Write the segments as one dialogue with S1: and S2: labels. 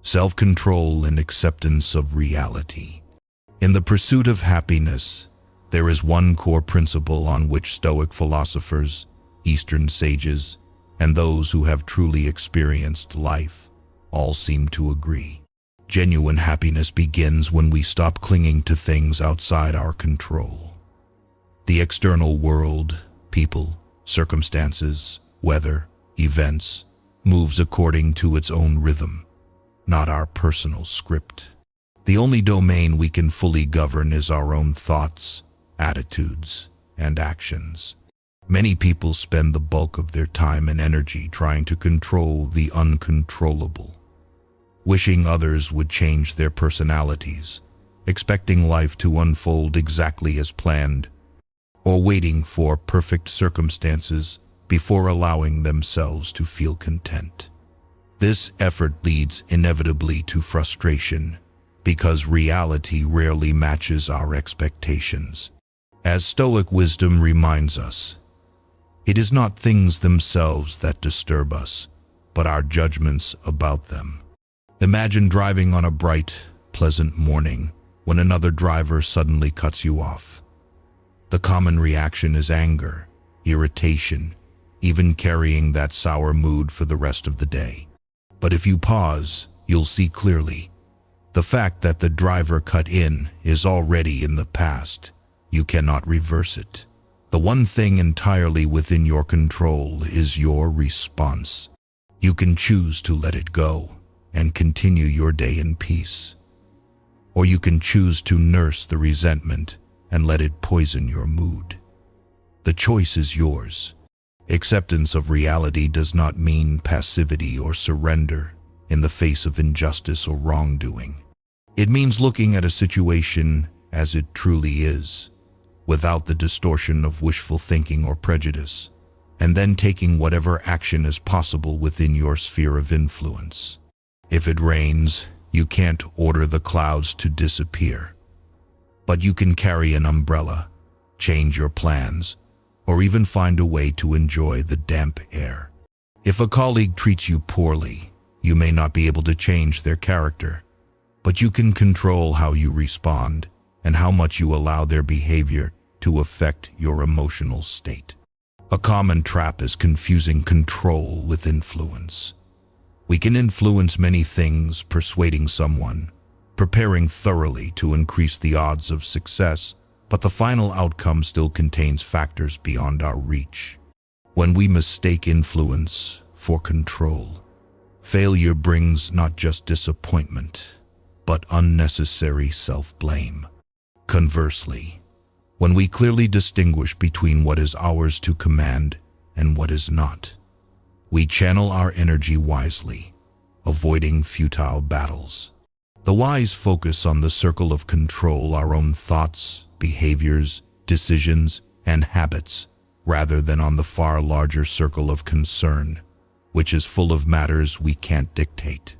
S1: self-control and acceptance of reality. In the pursuit of happiness, there is one core principle on which Stoic philosophers, Eastern sages, and those who have truly experienced life all seem to agree. Genuine happiness begins when we stop clinging to things outside our control. The external world, people, circumstances, weather, events, moves according to its own rhythm, not our personal script. The only domain we can fully govern is our own thoughts, attitudes, and actions. Many people spend the bulk of their time and energy trying to control the uncontrollable, wishing others would change their personalities, expecting life to unfold exactly as planned, or waiting for perfect circumstances before allowing themselves to feel content. This effort leads inevitably to frustration because reality rarely matches our expectations. As Stoic wisdom reminds us, it is not things themselves that disturb us, but our judgments about them. Imagine driving on a bright, pleasant morning when another driver suddenly cuts you off. The common reaction is anger, irritation, even carrying that sour mood for the rest of the day. But if you pause, you'll see clearly. The fact that the driver cut in is already in the past. You cannot reverse it. The one thing entirely within your control is your response. You can choose to let it go and continue your day in peace. Or you can choose to nurse the resentment and let it poison your mood. The choice is yours. Acceptance of reality does not mean passivity or surrender in the face of injustice or wrongdoing. It means looking at a situation as it truly is, without the distortion of wishful thinking or prejudice, and then taking whatever action is possible within your sphere of influence. If it rains, you can't order the clouds to disappear, but you can carry an umbrella, change your plans, or even find a way to enjoy the damp air. If a colleague treats you poorly, you may not be able to change their character, but you can control how you respond and how much you allow their behavior to affect your emotional state. A common trap is confusing control with influence. We can influence many things, persuading someone, preparing thoroughly to increase the odds of success, but the final outcome still contains factors beyond our reach. When we mistake influence for control, failure brings not just disappointment, but unnecessary self-blame. Conversely, when we clearly distinguish between what is ours to command and what is not, we channel our energy wisely, avoiding futile battles. The wise focus on the circle of control, our own thoughts, behaviors, decisions, and habits, rather than on the far larger circle of concern, which is full of matters we can't dictate.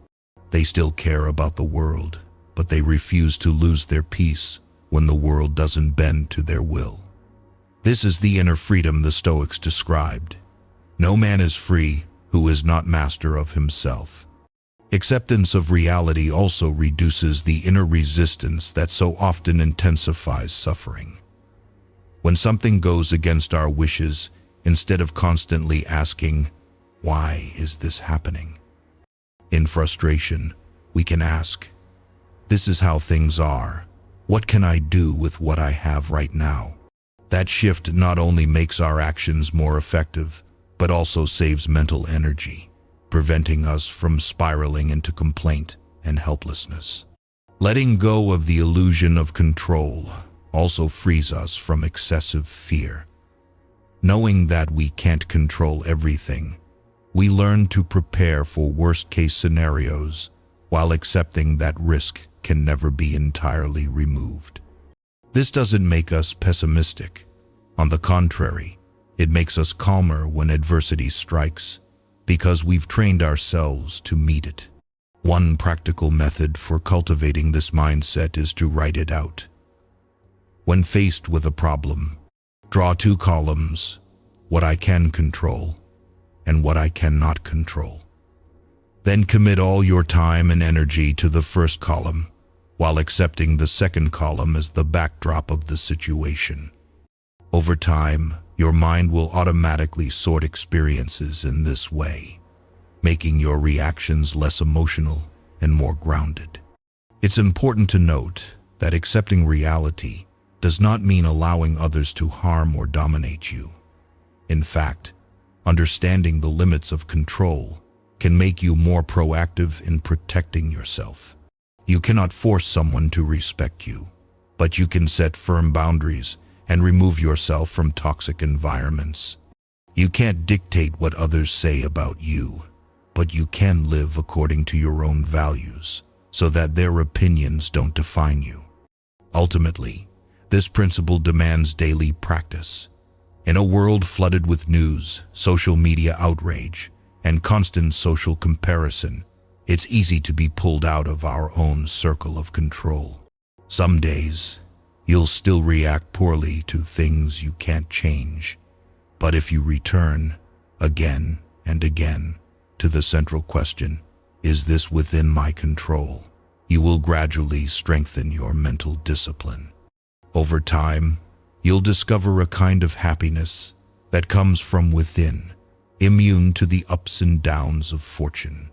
S1: They still care about the world, but they refuse to lose their peace when the world doesn't bend to their will. This is the inner freedom the Stoics described. No man is free who is not master of himself. Acceptance of reality also reduces the inner resistance that so often intensifies suffering. When something goes against our wishes, instead of constantly asking, "Why is this happening?" in frustration, we can ask, "This is how things are. What can I do with what I have right now?" That shift not only makes our actions more effective, but also saves mental energy, preventing us from spiraling into complaint and helplessness. Letting go of the illusion of control also frees us from excessive fear. Knowing that we can't control everything, we learn to prepare for worst-case scenarios while accepting that risk can never be entirely removed. This doesn't make us pessimistic. On the contrary, it makes us calmer when adversity strikes, because we've trained ourselves to meet it. One practical method for cultivating this mindset is to write it out. When faced with a problem, draw 2 columns, what I can control and what I cannot control. Then commit all your time and energy to the first column, while accepting the second column as the backdrop of the situation. Over time, your mind will automatically sort experiences in this way, making your reactions less emotional and more grounded. It's important to note that accepting reality does not mean allowing others to harm or dominate you. In fact, understanding the limits of control can make you more proactive in protecting yourself. You cannot force someone to respect you, but you can set firm boundaries and remove yourself from toxic environments. You can't dictate what others say about you, but you can live according to your own values so that their opinions don't define you. Ultimately, this principle demands daily practice. In a world flooded with news, social media outrage, and constant social comparison, it's easy to be pulled out of our own circle of control. Some days, you'll still react poorly to things you can't change. But if you return, again and again, to the central question, is this within my control? You will gradually strengthen your mental discipline. Over time, you'll discover a kind of happiness that comes from within, immune to the ups and downs of fortune.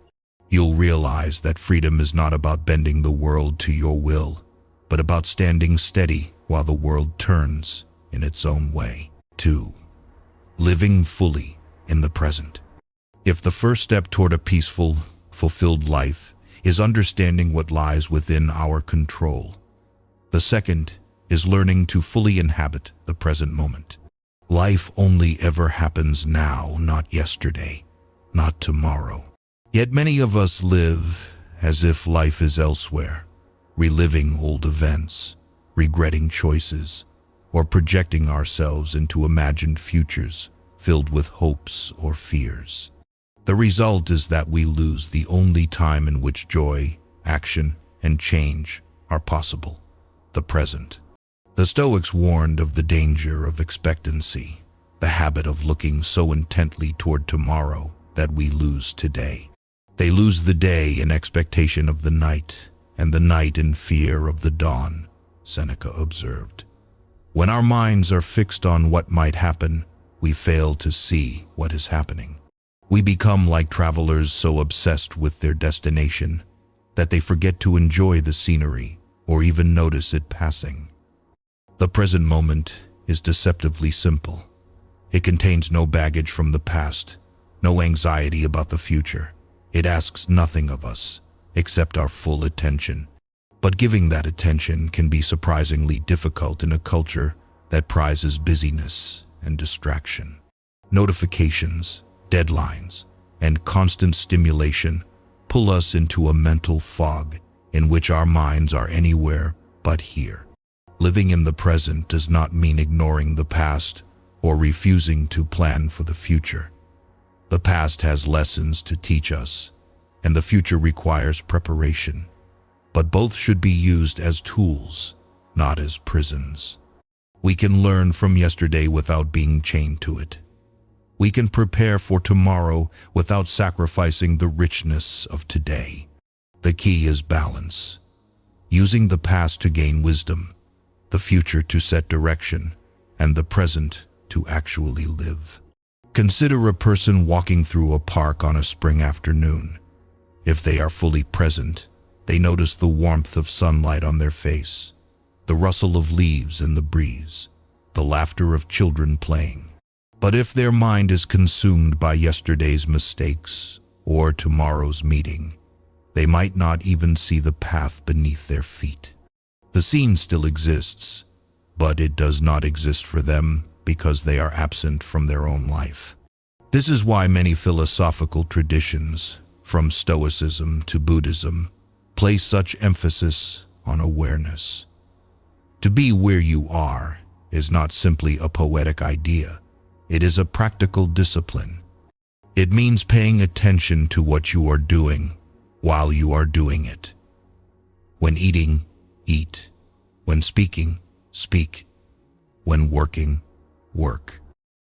S1: You'll realize that freedom is not about bending the world to your will, but about standing steady while the world turns in its own way. 2. Living fully in the present. If the first step toward a peaceful, fulfilled life is understanding what lies within our control, the second is learning to fully inhabit the present moment. Life only ever happens now, not yesterday, not tomorrow. Yet many of us live as if life is elsewhere, reliving old events, regretting choices, or projecting ourselves into imagined futures filled with hopes or fears. The result is that we lose the only time in which joy, action, and change are possible, the present. The Stoics warned of the danger of expectancy, the habit of looking so intently toward tomorrow that we lose today. They lose the day in expectation of the night, and the night in fear of the dawn, Seneca observed. When our minds are fixed on what might happen, we fail to see what is happening. We become like travelers so obsessed with their destination that they forget to enjoy the scenery or even notice it passing. The present moment is deceptively simple. It contains no baggage from the past, no anxiety about the future. It asks nothing of us except our full attention. But giving that attention can be surprisingly difficult in a culture that prizes busyness and distraction. Notifications, deadlines, and constant stimulation pull us into a mental fog in which our minds are anywhere but here. Living in the present does not mean ignoring the past or refusing to plan for the future. The past has lessons to teach us, and the future requires preparation. But both should be used as tools, not as prisons. We can learn from yesterday without being chained to it. We can prepare for tomorrow without sacrificing the richness of today. The key is balance, using the past to gain wisdom, the future to set direction, and the present to actually live. Consider a person walking through a park on a spring afternoon. If they are fully present, they notice the warmth of sunlight on their face, the rustle of leaves in the breeze, the laughter of children playing. But if their mind is consumed by yesterday's mistakes or tomorrow's meeting, they might not even see the path beneath their feet. The scene still exists, but it does not exist for them because they are absent from their own life. This is why many philosophical traditions, from Stoicism to Buddhism, place such emphasis on awareness. To be where you are is not simply a poetic idea. It is a practical discipline. It means paying attention to what you are doing while you are doing it. When eating, eat. When speaking, speak. When working, work.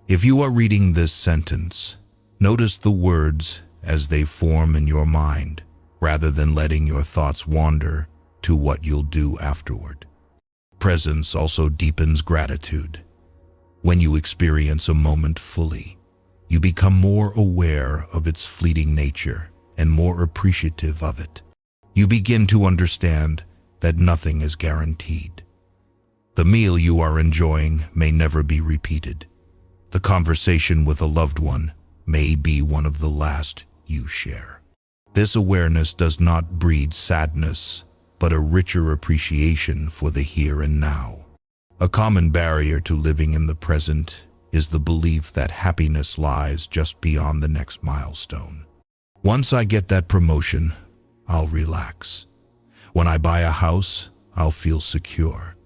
S1: If you are reading this sentence, notice the words as they form in your mind, rather than letting your thoughts wander to what you'll do afterward. Presence also deepens gratitude. When you experience a moment fully, you become more aware of its fleeting nature and more appreciative of it. You begin to understand that nothing is guaranteed. The meal you are enjoying may never be repeated. The conversation with a loved one may be one of the last you share. This awareness does not breed sadness, but a richer appreciation for the here and now. A common barrier to living in the present is the belief that happiness lies just beyond the next milestone. Once I get that promotion, I'll relax. When I buy a house, I'll feel secure.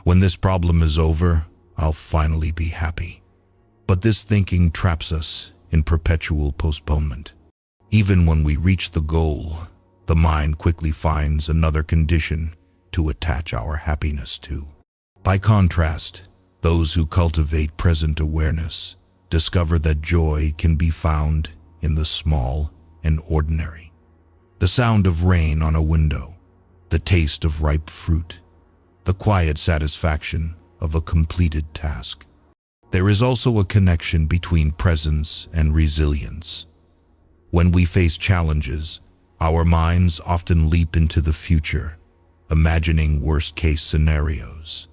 S1: When this problem is over, I'll finally be happy. But this thinking traps us in perpetual postponement. Even when we reach the goal, the mind quickly finds another condition to attach our happiness to. By contrast, those who cultivate present awareness discover that joy can be found in the small and ordinary. The sound of rain on a window, the taste of ripe fruit, the quiet satisfaction of a completed task. There is also a connection between presence and resilience. When we face challenges, our minds often leap into the future, imagining worst-case scenarios.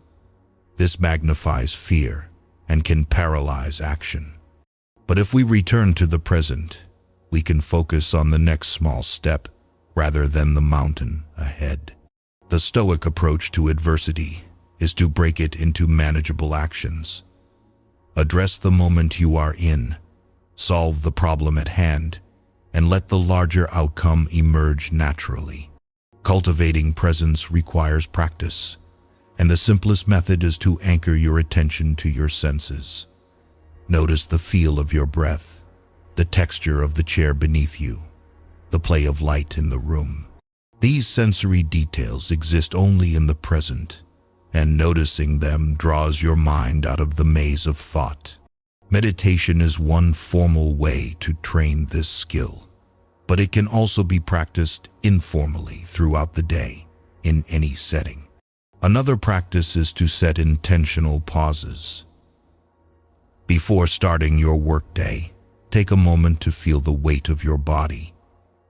S1: This magnifies fear and can paralyze action. But if we return to the present, we can focus on the next small step rather than the mountain ahead. The Stoic approach to adversity is to break it into manageable actions. Address the moment you are in, solve the problem at hand, and let the larger outcome emerge naturally. Cultivating presence requires practice, and the simplest method is to anchor your attention to your senses. Notice the feel of your breath, the texture of the chair beneath you, the play of light in the room. These sensory details exist only in the present, and noticing them draws your mind out of the maze of thought. Meditation is one formal way to train this skill, but it can also be practiced informally throughout the day, in any setting. Another practice is to set intentional pauses. Before starting your workday, take a moment to feel the weight of your body.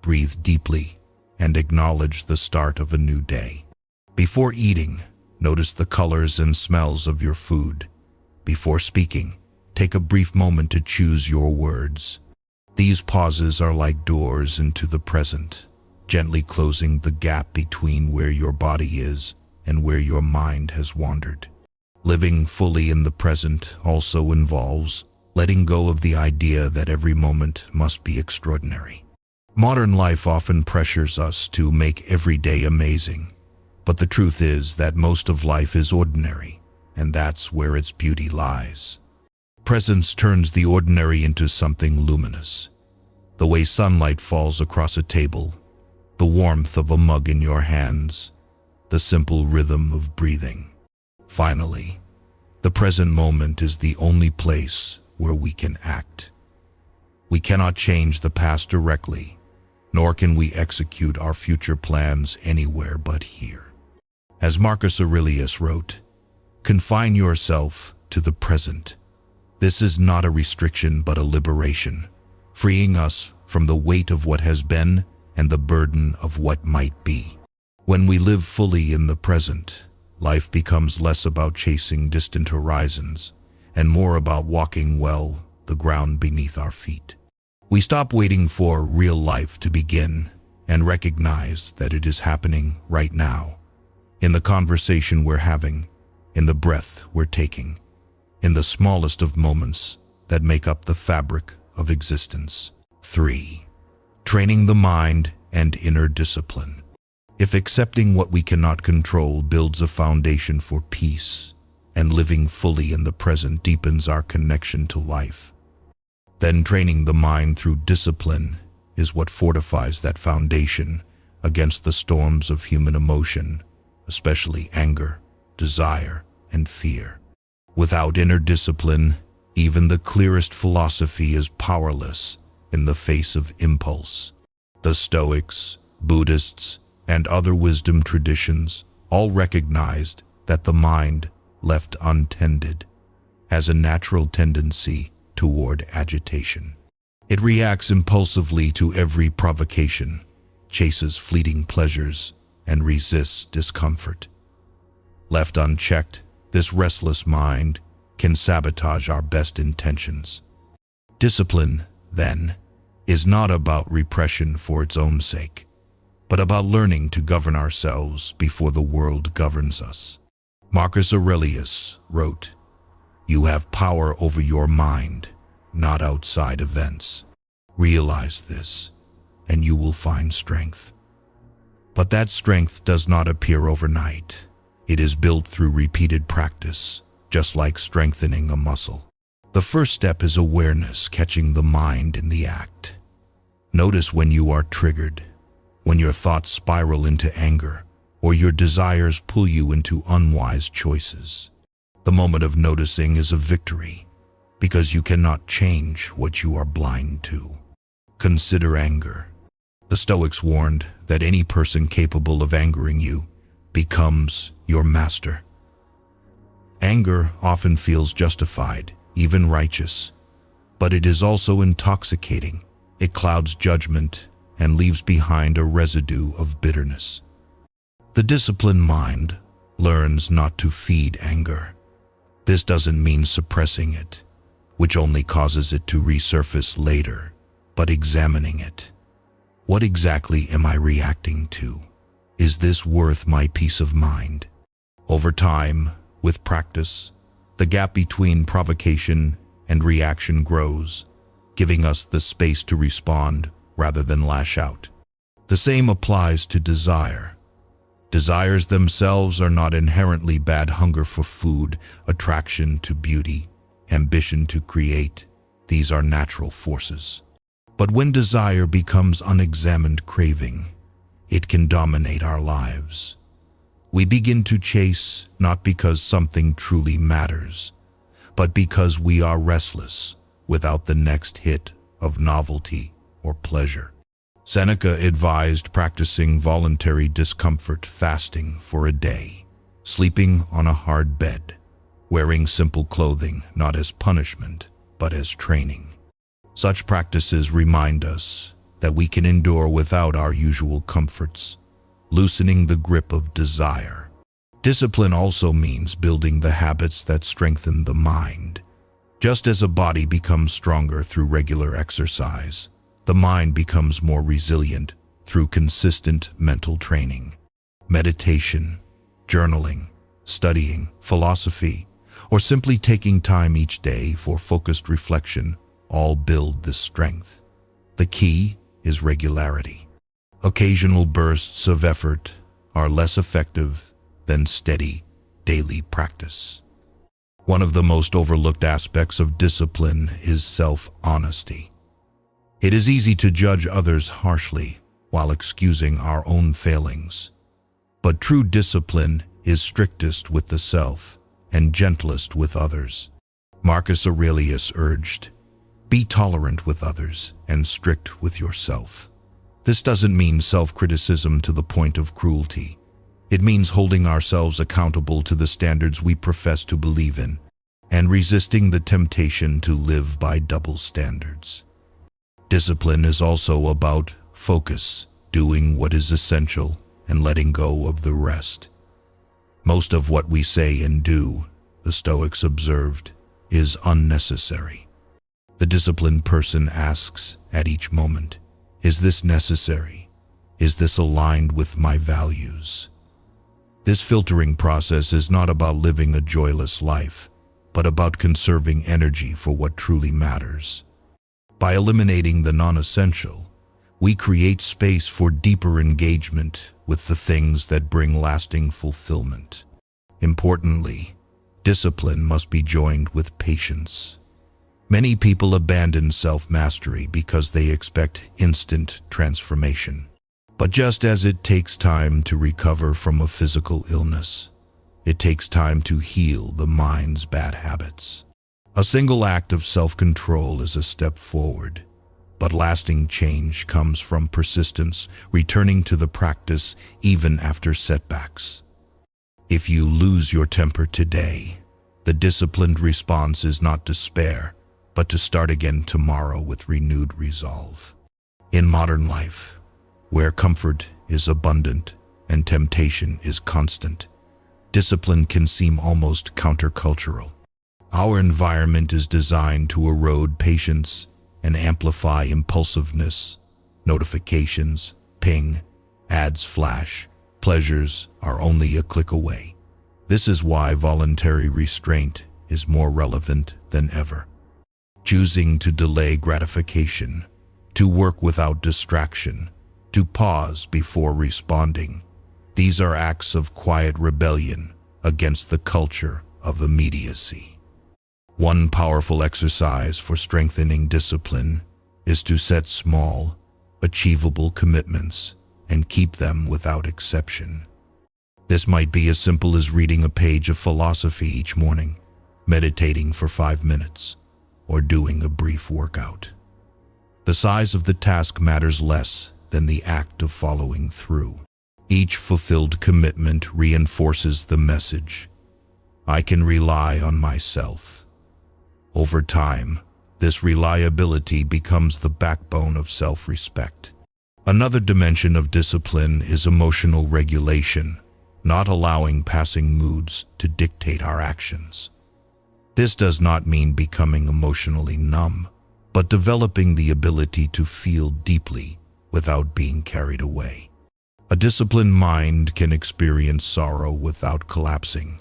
S1: Breathe deeply and acknowledge the start of a new day. Before eating, notice the colors and smells of your food. Before speaking, take a brief moment to choose your words. These pauses are like doors into the present, gently closing the gap between where your body is and where your mind has wandered. Living fully in the present also involves letting go of the idea that every moment must be extraordinary. Modern life often pressures us to make every day amazing, but the truth is that most of life is ordinary, and that's where its beauty lies. Presence turns the ordinary into something luminous. The way sunlight falls across a table, the warmth of a mug in your hands, the simple rhythm of breathing. Finally, the present moment is the only place where we can act. We cannot change the past directly, nor can we execute our future plans anywhere but here. As Marcus Aurelius wrote, "Confine yourself to the present." This is not a restriction but a liberation, freeing us from the weight of what has been and the burden of what might be. When we live fully in the present, life becomes less about chasing distant horizons and more about walking well the ground beneath our feet. We stop waiting for real life to begin and recognize that it is happening right now, in the conversation we're having, in the breath we're taking, in the smallest of moments that make up the fabric of existence. 3. Training the mind and inner discipline. If accepting what we cannot control builds a foundation for peace, and living fully in the present deepens our connection to life, then training the mind through discipline is what fortifies that foundation against the storms of human emotion, especially anger, desire, and fear. Without inner discipline, even the clearest philosophy is powerless, in the face of impulse. The Stoics, Buddhists, and other wisdom traditions all recognized that the mind, left untended, has a natural tendency toward agitation. It reacts impulsively to every provocation, chases fleeting pleasures, and resists discomfort. Left unchecked, this restless mind can sabotage our best intentions. Discipline, then, is not about repression for its own sake, but about learning to govern ourselves before the world governs us. Marcus Aurelius wrote, "You have power over your mind, not outside events. Realize this, and you will find strength." But that strength does not appear overnight. It is built through repeated practice, just like strengthening a muscle. The first step is awareness, catching the mind in the act. Notice when you are triggered, when your thoughts spiral into anger, or your desires pull you into unwise choices. The moment of noticing is a victory, because you cannot change what you are blind to. Consider anger. The Stoics warned that any person capable of angering you becomes your master. Anger often feels justified, even righteous, but it is also intoxicating. It clouds judgment and leaves behind a residue of bitterness. The disciplined mind learns not to feed anger. This doesn't mean suppressing it, which only causes it to resurface later, but examining it. What exactly am I reacting to? Is this worth my peace of mind? Over time, with practice, the gap between provocation and reaction grows, giving us the space to respond rather than lash out. The same applies to desire. Desires themselves are not inherently bad. Hunger for food, attraction to beauty, ambition to create, these are natural forces. But when desire becomes unexamined craving, it can dominate our lives. We begin to chase not because something truly matters, but because we are restless without the next hit of novelty or pleasure. Seneca advised practicing voluntary discomfort fasting for a day, sleeping on a hard bed, wearing simple clothing not as punishment but as training. Such practices remind us that we can endure without our usual comforts, loosening the grip of desire. Discipline also means building the habits that strengthen the mind. Just as a body becomes stronger through regular exercise, the mind becomes more resilient through consistent mental training. Meditation, journaling, studying, philosophy, or simply taking time each day for focused reflection all build this strength. The key is regularity. Occasional bursts of effort are less effective than steady, daily practice. One of the most overlooked aspects of discipline is self-honesty. It is easy to judge others harshly while excusing our own failings. But true discipline is strictest with the self and gentlest with others. Marcus Aurelius urged, "Be tolerant with others and strict with yourself." This doesn't mean self-criticism to the point of cruelty. It means holding ourselves accountable to the standards we profess to believe in and resisting the temptation to live by double standards. Discipline is also about focus, doing what is essential and letting go of the rest. Most of what we say and do, the Stoics observed, is unnecessary. The disciplined person asks at each moment, "Is this necessary? Is this aligned with my values?" This filtering process is not about living a joyless life, but about conserving energy for what truly matters. By eliminating the non-essential, we create space for deeper engagement with the things that bring lasting fulfillment. Importantly, discipline must be joined with patience. Many people abandon self-mastery because they expect instant transformation. But just as it takes time to recover from a physical illness, it takes time to heal the mind's bad habits. A single act of self-control is a step forward, But lasting change comes from persistence, returning to the practice even after setbacks. If you lose your temper today, the disciplined response is not despair, but to start again tomorrow with renewed resolve. In modern life, where comfort is abundant and temptation is constant, discipline can seem almost countercultural. Our environment is designed to erode patience and amplify impulsiveness. Notifications, ping, ads flash, pleasures are only a click away. This is why voluntary restraint is more relevant than ever. Choosing to delay gratification, to work without distraction, to pause before responding. These are acts of quiet rebellion against the culture of immediacy. One powerful exercise for strengthening discipline is to set small, achievable commitments and keep them without exception. This might be as simple as reading a page of philosophy each morning, meditating for 5 minutes, or doing a brief workout. The size of the task matters less than the act of following through. Each fulfilled commitment reinforces the message, I can rely on myself. Over time, this reliability becomes the backbone of self-respect. Another dimension of discipline is emotional regulation, not allowing passing moods to dictate our actions. This does not mean becoming emotionally numb, but developing the ability to feel deeply without being carried away. A disciplined mind can experience sorrow without collapsing,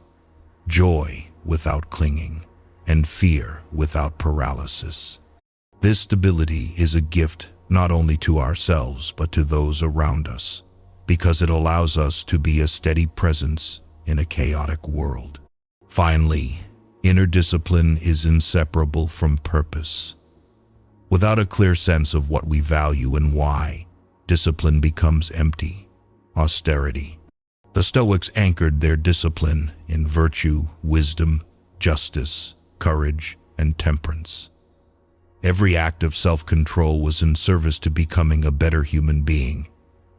S1: joy without clinging, and fear without paralysis. This stability is a gift not only to ourselves but to those around us, because it allows us to be a steady presence in a chaotic world. Finally, inner discipline is inseparable from purpose. Without a clear sense of what we value and why, discipline becomes empty. Austerity. The Stoics anchored their discipline in virtue, wisdom, justice, courage, and temperance. Every act of self-control was in service to becoming a better human being,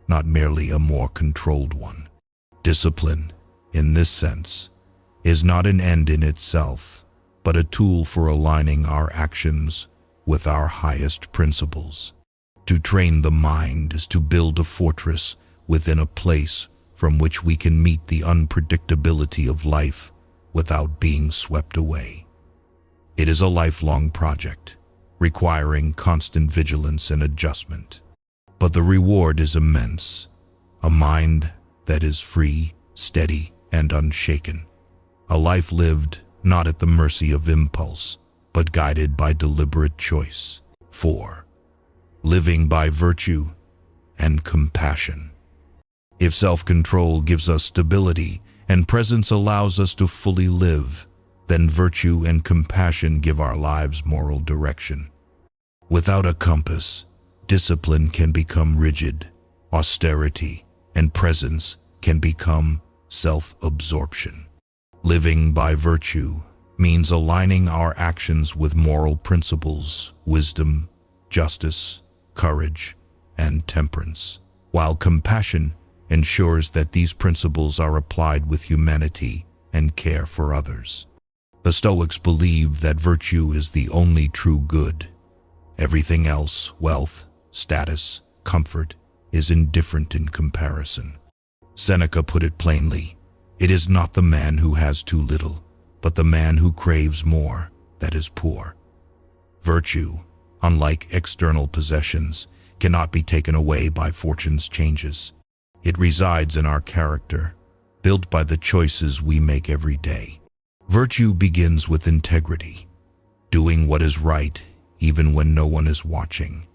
S1: not merely a more controlled one. Discipline, in this sense, is not an end in itself, but a tool for aligning our actions with our highest principles. To train the mind is to build a fortress within a place from which we can meet the unpredictability of life without being swept away. It is a lifelong project, requiring constant vigilance and adjustment. But the reward is immense, a mind that is free, steady, and unshaken. A life lived not at the mercy of impulse, but guided by deliberate choice. 4. Living by virtue and compassion. If self-control gives us stability and presence allows us to fully live, then virtue and compassion give our lives moral direction. Without a compass, discipline can become rigid, austerity and presence can become self-absorption. Living by virtue means aligning our actions with moral principles, wisdom, justice, courage, and temperance, while compassion ensures that these principles are applied with humanity and care for others. The Stoics believed that virtue is the only true good. Everything else, wealth, status, comfort, is indifferent in comparison. Seneca put it plainly, it is not the man who has too little, but the man who craves more that is poor. Virtue, unlike external possessions, cannot be taken away by fortune's changes. It resides in our character, built by the choices we make every day. Virtue begins with integrity, doing what is right even when no one is watching.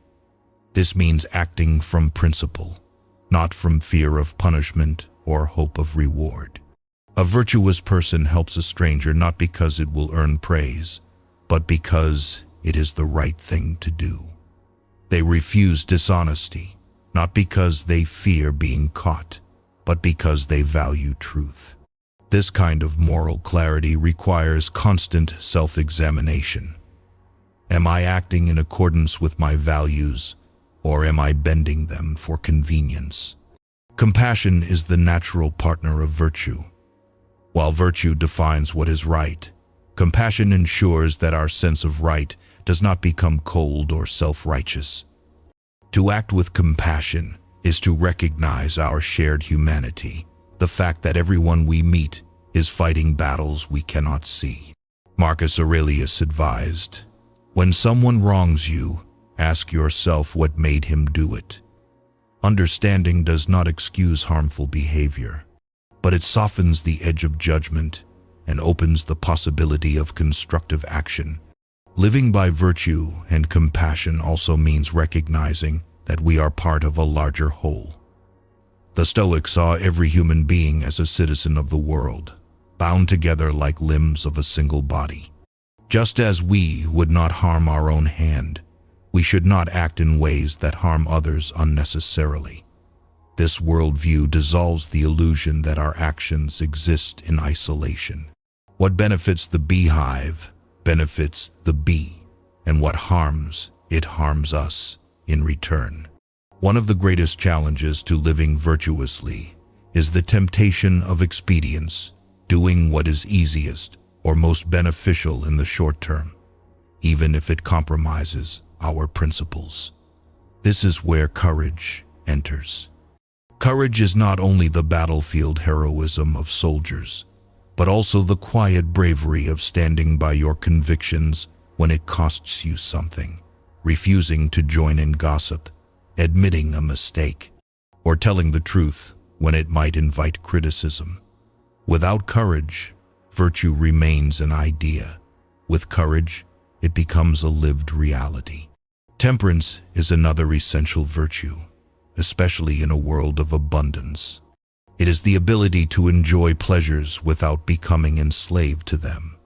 S1: This means acting from principle, not from fear of punishment or hope of reward. A virtuous person helps a stranger not because it will earn praise, but because it is the right thing to do. They refuse dishonesty, not because they fear being caught, but because they value truth. This kind of moral clarity requires constant self-examination. Am I acting in accordance with my values, or am I bending them for convenience? Compassion is the natural partner of virtue. While virtue defines what is right, compassion ensures that our sense of right does not become cold or self-righteous. To act with compassion is to recognize our shared humanity, the fact that everyone we meet is fighting battles we cannot see. Marcus Aurelius advised, "When someone wrongs you, ask yourself what made him do it." Understanding does not excuse harmful behavior, but it softens the edge of judgment and opens the possibility of constructive action. Living by virtue and compassion also means recognizing that we are part of a larger whole. The Stoics saw every human being as a citizen of the world, bound together like limbs of a single body. Just as we would not harm our own hand, we should not act in ways that harm others unnecessarily. This worldview dissolves the illusion that our actions exist in isolation. What benefits the beehive benefits the bee, and what harms it harms us in return. One of the greatest challenges to living virtuously is the temptation of expedience, doing what is easiest or most beneficial in the short term, even if it compromises our principles. This is where courage enters. Courage is not only the battlefield heroism of soldiers, but also the quiet bravery of standing by your convictions when it costs you something, refusing to join in gossip, admitting a mistake, or telling the truth when it might invite criticism. Without courage, virtue remains an idea. With courage, it becomes a lived reality. Temperance is another essential virtue, especially in a world of abundance. It is the ability to enjoy pleasures without becoming enslaved to them,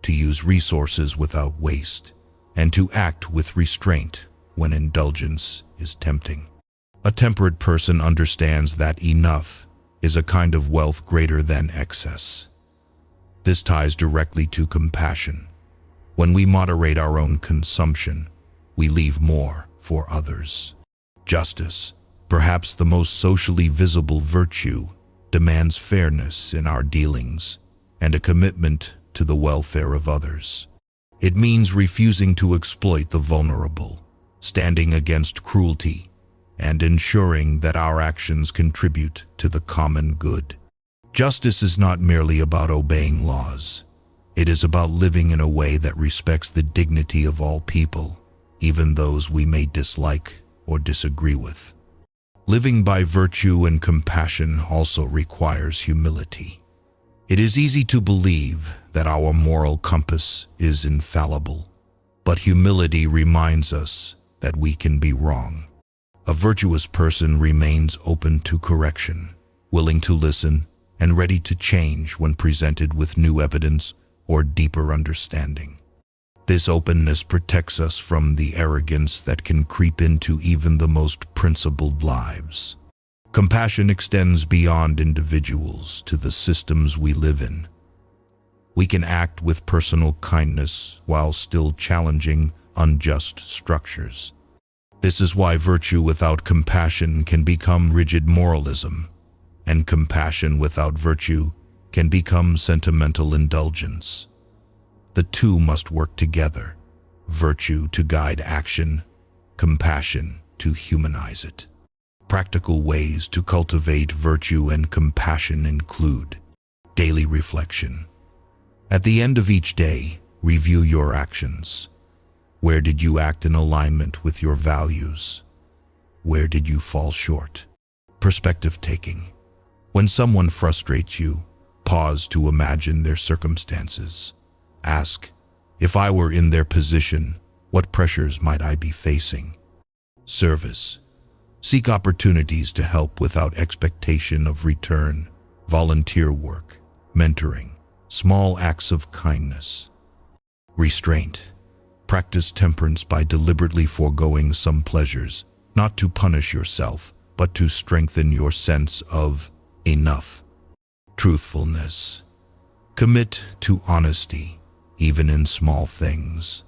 S1: to use resources without waste, and to act with restraint when indulgence is tempting. A temperate person understands that enough is a kind of wealth greater than excess. This ties directly to compassion. When we moderate our own consumption, we leave more for others. Justice, perhaps the most socially visible virtue, demands fairness in our dealings and a commitment to the welfare of others. It means refusing to exploit the vulnerable, standing against cruelty, and ensuring that our actions contribute to the common good. Justice is not merely about obeying laws. It is about living in a way that respects the dignity of all people, even those we may dislike or disagree with. Living by virtue and compassion also requires humility. It is easy to believe that our moral compass is infallible, but humility reminds us that we can be wrong. A virtuous person remains open to correction, willing to listen, and ready to change when presented with new evidence or deeper understanding. This openness protects us from the arrogance that can creep into even the most principled lives. Compassion extends beyond individuals to the systems we live in. We can act with personal kindness while still challenging unjust structures. This is why virtue without compassion can become rigid moralism, and compassion without virtue can become sentimental indulgence. The two must work together, virtue to guide action, compassion to humanize it. Practical ways to cultivate virtue and compassion include daily reflection. At the end of each day, review your actions. Where did you act in alignment with your values? Where did you fall short? Perspective taking. When someone frustrates you, pause to imagine their circumstances. Ask, if I were in their position, what pressures might I be facing? Service. Seek opportunities to help without expectation of return. Volunteer work, mentoring, small acts of kindness. Restraint. Practice temperance by deliberately foregoing some pleasures, not to punish yourself, but to strengthen your sense of enough. Truthfulness. Commit to honesty, even in small things.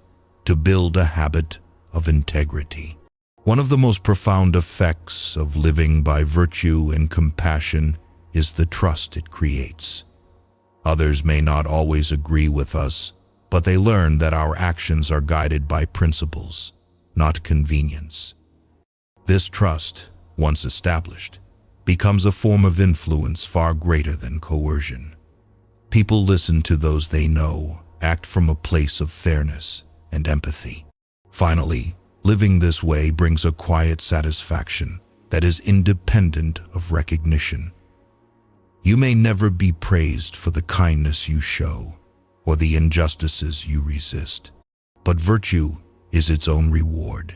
S1: to build a habit of integrity. One of the most profound effects of living by virtue and compassion is the trust it creates. Others may not always agree with us, but they learn that our actions are guided by principles, not convenience. This trust, once established, becomes a form of influence far greater than coercion. People listen to those they know, act from a place of fairness and empathy. Finally, living this way brings a quiet satisfaction that is independent of recognition. You may never be praised for the kindness you show or the injustices you resist, but virtue is its own reward,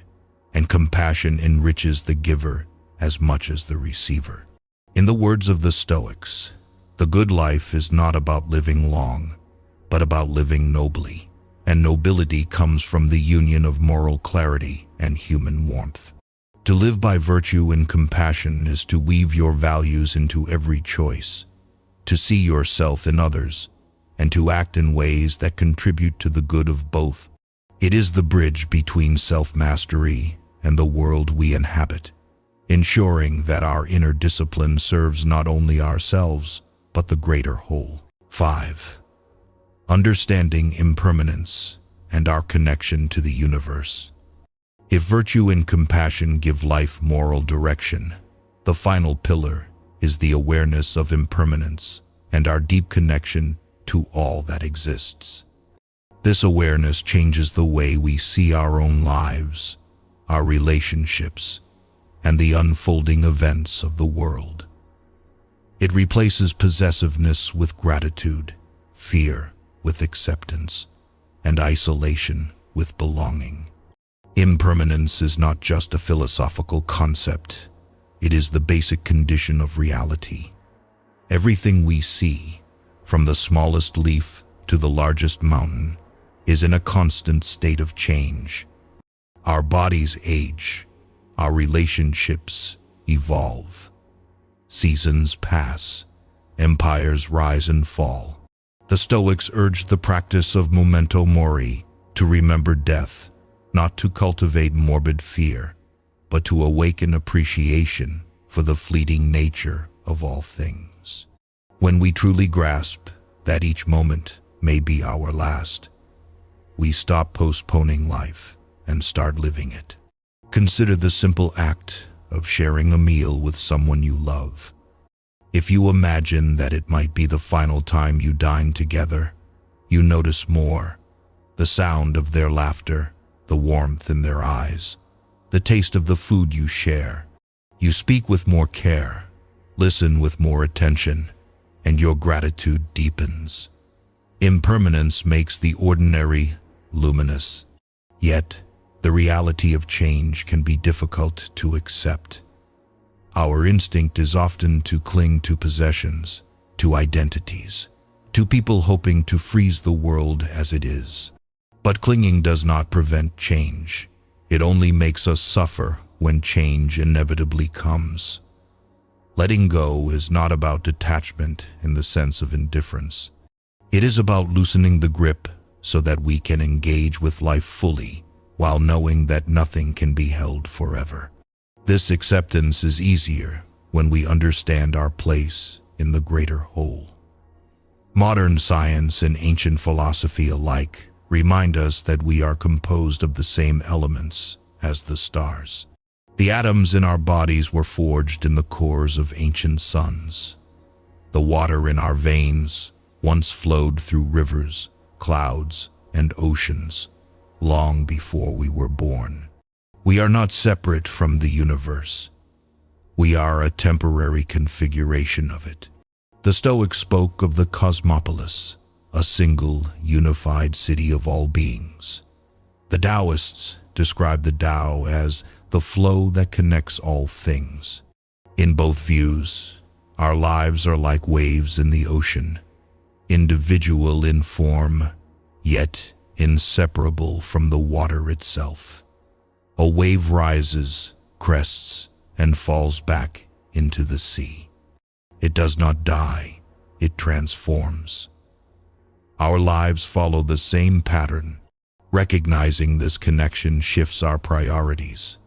S1: and compassion enriches the giver as much as the receiver. In the words of the Stoics, the good life is not about living long, but about living nobly, and nobility comes from the union of moral clarity and human warmth. To live by virtue and compassion is to weave your values into every choice, to see yourself in others, and to act in ways that contribute to the good of both. It is the bridge between self-mastery and the world we inhabit, ensuring that our inner discipline serves not only ourselves, but the greater whole. 5. Understanding impermanence and our connection to the universe. If virtue and compassion give life moral direction, the final pillar is the awareness of impermanence and our deep connection to all that exists. This awareness changes the way we see our own lives, our relationships, and the unfolding events of the world. It replaces possessiveness with gratitude, fear with acceptance, and isolation with belonging. Impermanence is not just a philosophical concept, it is the basic condition of reality. Everything we see, from the smallest leaf to the largest mountain, is in a constant state of change. Our bodies age, our relationships evolve, seasons pass, empires rise and fall. The Stoics urged the practice of memento mori, to remember death, not to cultivate morbid fear, but to awaken appreciation for the fleeting nature of all things. When we truly grasp that each moment may be our last, we stop postponing life and start living it. Consider the simple act of sharing a meal with someone you love. If you imagine that it might be the final time you dine together, you notice more: the sound of their laughter, the warmth in their eyes, the taste of the food you share. You speak with more care, listen with more attention, and your gratitude deepens. Impermanence makes the ordinary luminous, yet the reality of change can be difficult to accept. Our instinct is often to cling to possessions, to identities, to people hoping to freeze the world as it is. But clinging does not prevent change. It only makes us suffer when change inevitably comes. Letting go is not about detachment in the sense of indifference. It is about loosening the grip so that we can engage with life fully, while knowing that nothing can be held forever. This acceptance is easier when we understand our place in the greater whole. Modern science and ancient philosophy alike remind us that we are composed of the same elements as the stars. The atoms in our bodies were forged in the cores of ancient suns. The water in our veins once flowed through rivers, clouds, and oceans long before we were born. We are not separate from the universe. We are a temporary configuration of it. The Stoics spoke of the cosmopolis, a single, unified city of all beings. The Taoists describe the Tao as the flow that connects all things. In both views, our lives are like waves in the ocean, individual in form, yet inseparable from the water itself. A wave rises, crests, and falls back into the sea. It does not die, it transforms. Our lives follow the same pattern. Recognizing this connection shifts our priorities.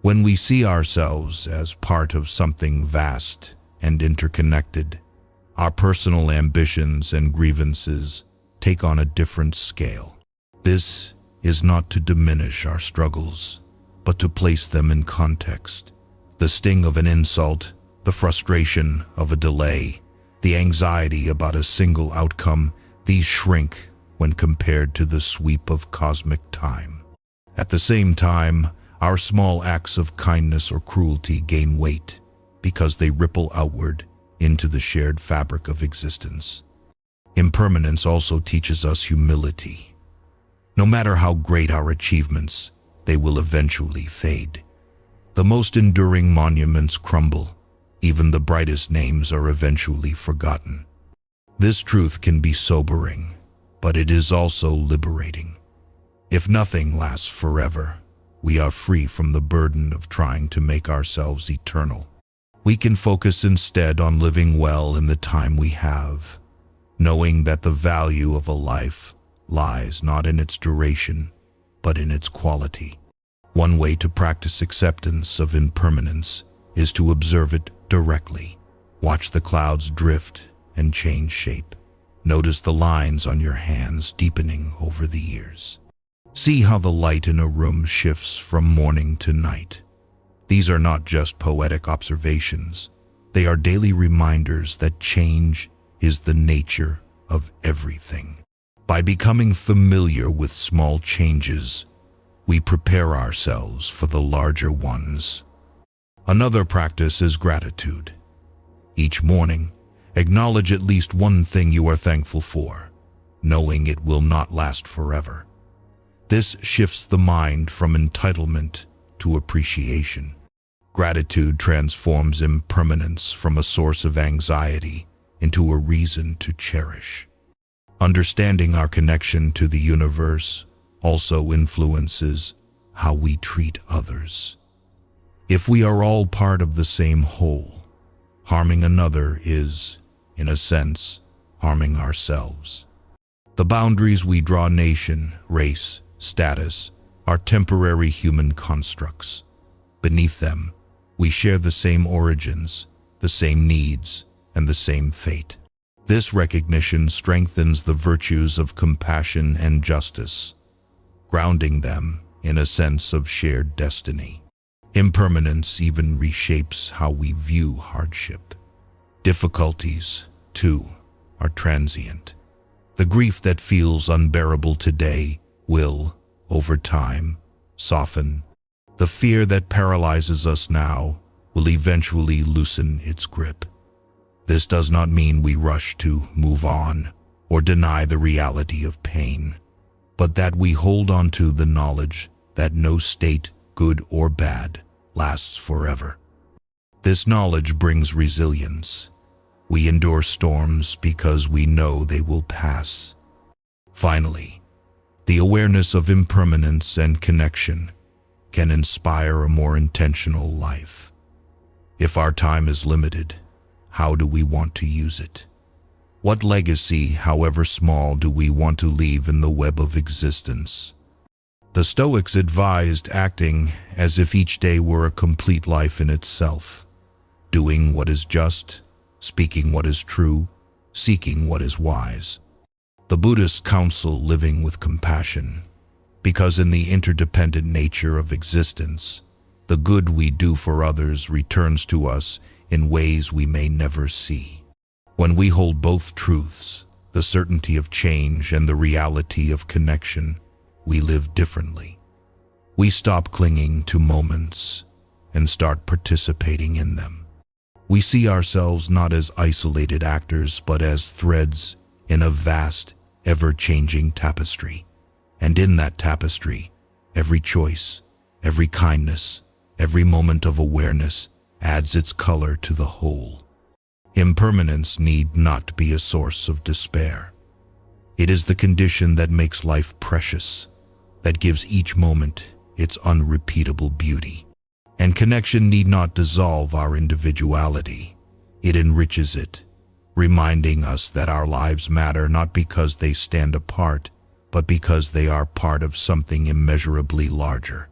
S1: When we see ourselves as part of something vast and interconnected, our personal ambitions and grievances take on a different scale. This is not to diminish our struggles, but to place them in context. The sting of an insult, the frustration of a delay, the anxiety about a single outcome, these shrink when compared to the sweep of cosmic time. At the same time, our small acts of kindness or cruelty gain weight because they ripple outward into the shared fabric of existence. Impermanence also teaches us humility. No matter how great our achievements, they will eventually fade. The most enduring monuments crumble. Even the brightest names are eventually forgotten. This truth can be sobering, but it is also liberating. If nothing lasts forever, we are free from the burden of trying to make ourselves eternal. We can focus instead on living well in the time we have, knowing that the value of a life lies not in its duration, but in its quality. One way to practice acceptance of impermanence is to observe it directly. Watch the clouds drift and change shape. Notice the lines on your hands deepening over the years. See how the light in a room shifts from morning to night. These are not just poetic observations. They are daily reminders that change is the nature of everything. By becoming familiar with small changes, we prepare ourselves for the larger ones. Another practice is gratitude. Each morning, acknowledge at least one thing you are thankful for, knowing it will not last forever. This shifts the mind from entitlement to appreciation. Gratitude transforms impermanence from a source of anxiety into a reason to cherish. Understanding our connection to the universe also influences how we treat others. If we are all part of the same whole, harming another is, in a sense, harming ourselves. The boundaries we draw, nation, race, status, are temporary human constructs. Beneath them, we share the same origins, the same needs, and the same fate. This recognition strengthens the virtues of compassion and justice, grounding them in a sense of shared destiny. Impermanence even reshapes how we view hardship. Difficulties, too, are transient. The grief that feels unbearable today will, over time, soften. The fear that paralyzes us now will eventually loosen its grip. This does not mean we rush to move on or deny the reality of pain, but that we hold on to the knowledge that no state, good or bad, lasts forever. This knowledge brings resilience. We endure storms because we know they will pass. Finally, the awareness of impermanence and connection can inspire a more intentional life. If our time is limited, how do we want to use it? What legacy, however small, do we want to leave in the web of existence? The Stoics advised acting as if each day were a complete life in itself, doing what is just, speaking what is true, seeking what is wise. The Buddhists counsel living with compassion, because in the interdependent nature of existence, the good we do for others returns to us in ways we may never see. When we hold both truths, the certainty of change and the reality of connection, we live differently. We stop clinging to moments and start participating in them. We see ourselves not as isolated actors, but as threads in a vast, ever-changing tapestry. And in that tapestry, every choice, every kindness, every moment of awareness adds its color to the whole. Impermanence need not be a source of despair. It is the condition that makes life precious, that gives each moment its unrepeatable beauty. And connection need not dissolve our individuality. It enriches it, reminding us that our lives matter not because they stand apart, but because they are part of something immeasurably larger.